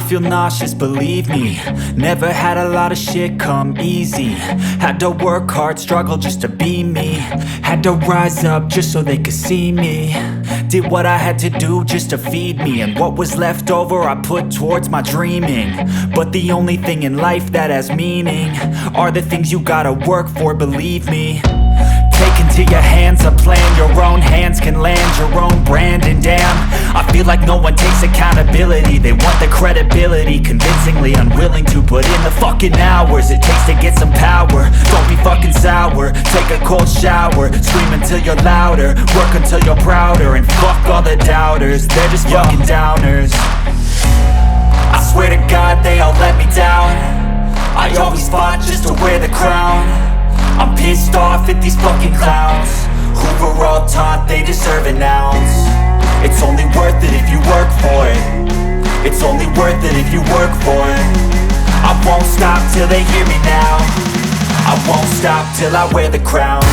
feel nauseous, believe me. Never had a lot of shit come easy. Had to work hard, struggle just to be me. Had to rise up just so they could see me. Did what I had to do just to feed me, and what was left over I put towards my dreaming. But the only thing in life that has meaning are the things you gotta work for, believe me. Take into your hands a plan, your own hands can land your own brand. And damn, I feel like no one takes accountability. They want the credibility, convincingly unwilling to put in the fucking hours it takes to get some power. Don't be fucking sour, take a cold shower. Scream until you're louder, work until you're prouder. And fuck all the doubters, they're just fucking downers. I swear to God they all let me down. I always fought just to wear the crown. I'm pissed off at these fucking clowns who were all taught they deserve an ounce. It's only worth it if you work for it. It's only worth it if you work for it. I won't stop till they hear me now. I won't stop till I wear the crown.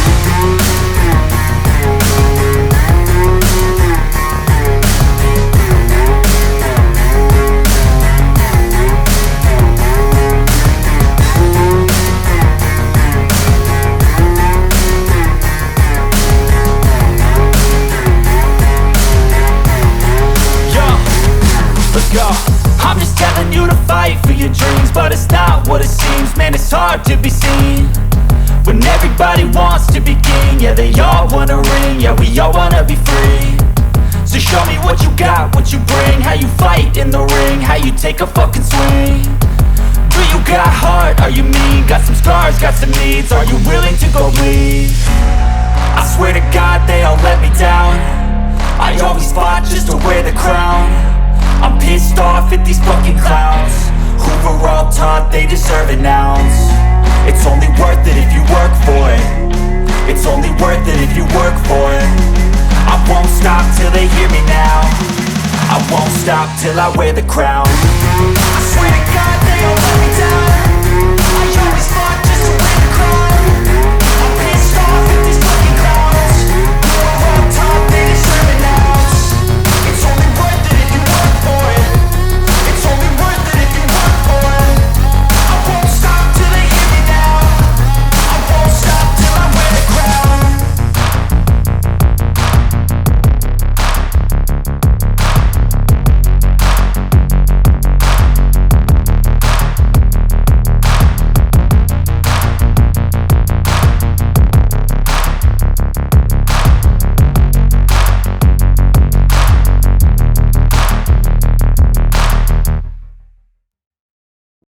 I'm just telling you to fight for your dreams, but it's not what it seems. Man, it's hard to be seen when everybody wants to be king. Yeah, they all wanna ring, yeah, we all wanna be free. So show me what you got, what you bring, how you fight in the ring, how you take a fucking swing. Do you got heart, are you mean? Got some scars, got some needs, are you willing to go bleed? I swear to God they all let me down. I always fought just to wear the crown. I'm pissed off at these fucking clowns who were all taught they deserve an ounce. It's only worth it if you work for it. It's only worth it if you work for it. I won't stop till they hear me now. I won't stop till I wear the crown. I swear to God